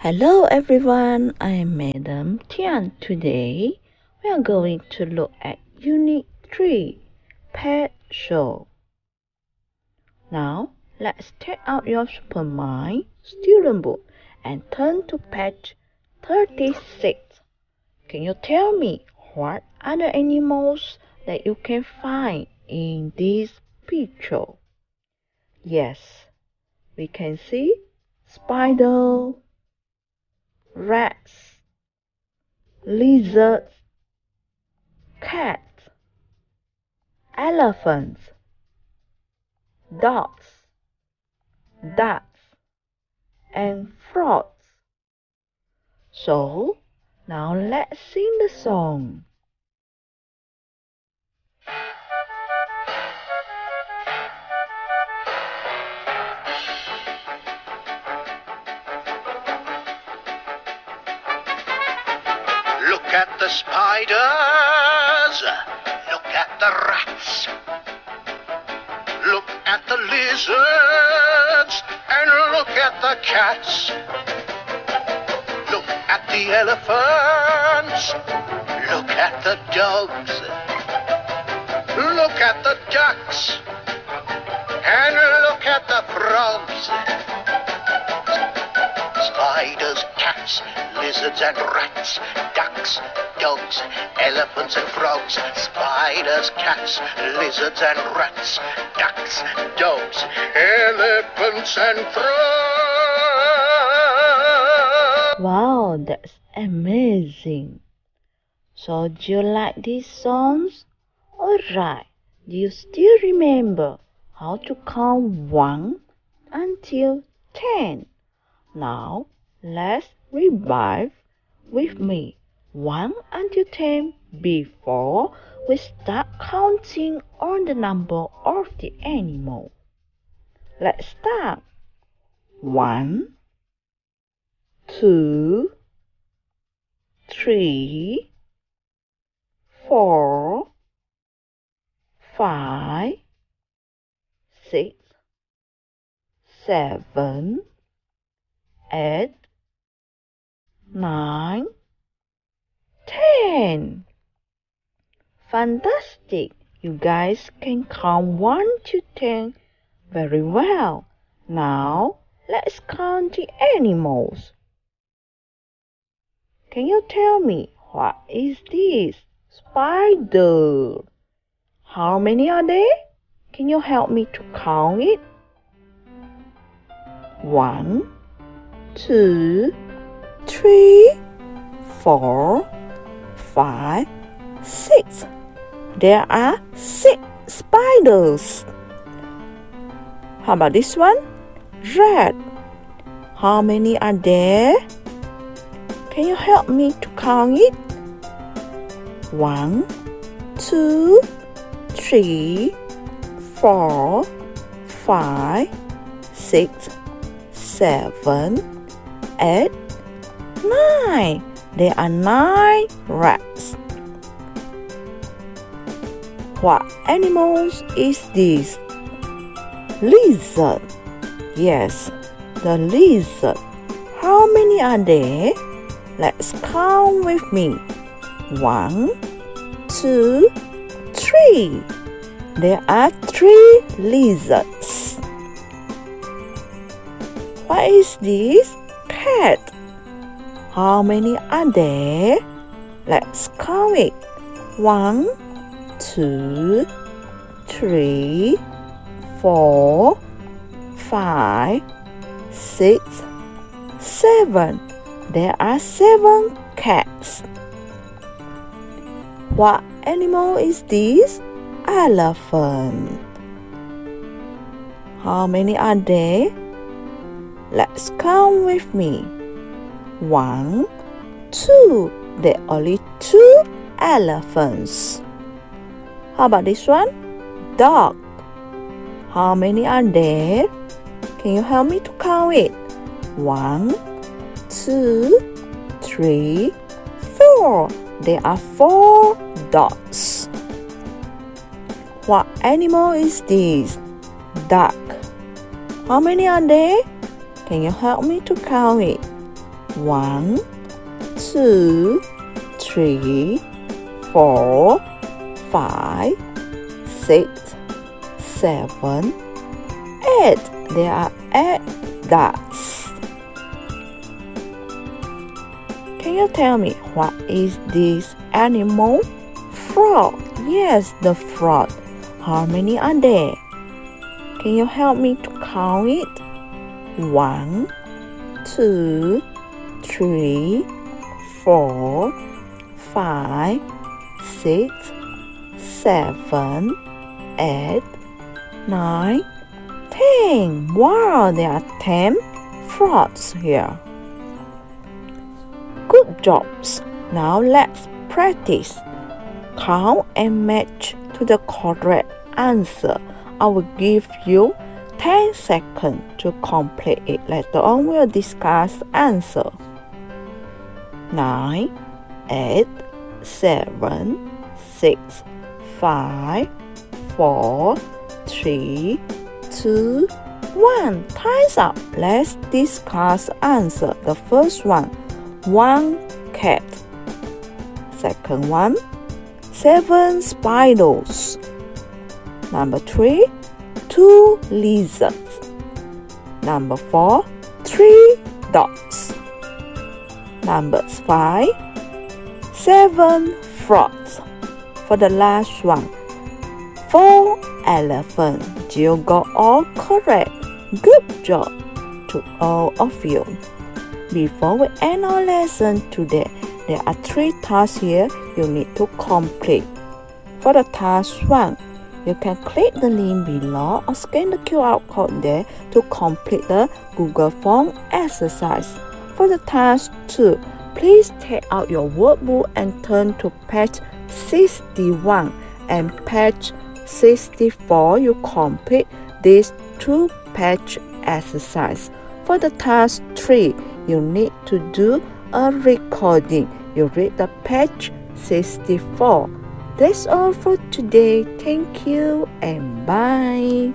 Hello everyone, I am Madam Tian. Today we are going to look at Unit 3, Pet Show. Now let's take out your Supermind student book and turn to page 36. Can you tell me what are the animals that you can find in this picture? Yes, we can see spider, rats, lizards, cats, elephants, dogs, ducks, and frogs. So, now let's sing the song. Look at the spiders, look at the rats, look at the lizards, and look at the cats. Look at the elephants, look at the dogs, look at the ducks, and look at the frogs. Spiders, cats, lizards and rats, ducks, dogs, elephants and frogs. Spiders, cats, lizards and rats, ducks, dogs, elephants and frogs. Wow, that's amazing. So, do you like these songs? Alright, do you still remember how to count 1 until 10? Now, let's revive with me 1 until 10 before we start counting on the number of the animal. Let's start. 1, 2, 3, 4, 5, 6, 7, 8, 9, 10. Fantastic! You guys can count 1 to 10 very well. Now, let's count the animals. Can you tell me what is this? Spider. How many are there? Can you help me to count it? 1, 2, 3, 4, 5, 6. There are 6 spiders. How about this one? Rat. How many are there? Can you help me to count it? 1, 2, 3, 4, 5, 6, 7, 8, 9. There are 9 rats. What animals is this? Lizard. Yes, the lizard. How many are there? Let's count with me. 1, 2, 3. There are 3 lizards. What is this? Cat. How many are there? Let's count it. 1, 2, 3, 4, 5, 6, 7. There are 7 cats. What animal is this? Elephant. How many are there? Let's count with me. 1, 2. There are only 2 elephants. How about this one? Dog. How many are there? Can you help me to count it? 1, 2, 3, 4. There are 4 dogs. What animal is this? Duck. How many are there? Can you help me to count it? 1, 2, 3, 4, 5, 6, 7, 8. There are 8 ducks. Can you tell me what is this animal? Frog. Yes, the frog. How many are there? Can you help me to count it? 1, 2, 3, 4, 5, 6, 7, 8, 9, 10. Wow, there are 10 frogs here. Good jobs. Now let's practice. Count and match to the correct answer. I will give you 10 seconds to complete it. Later on, we'll discuss the answer. 9, 8, 7, 6, 5, 4, 3, 2, 1. Time's up. Let's discuss the answer. The first one, 1 cat. Second one, 7 spiders. Number 3, 2 lizards. Number 4, 3 dogs. Number 5, 7 frogs. For the last one, 4 elephants. You got all correct. Good job to all of you. Before we end our lesson today, there are 3 tasks here you need to complete. For the task 1, you can click the link below or scan the QR code there to complete the Google Form exercise. For the task 2, please take out your workbook and turn to page 61 and page 64. You complete these 2-page exercise. For the task 3, you need to do a recording. You read the page 64. That's all for today. Thank you and bye.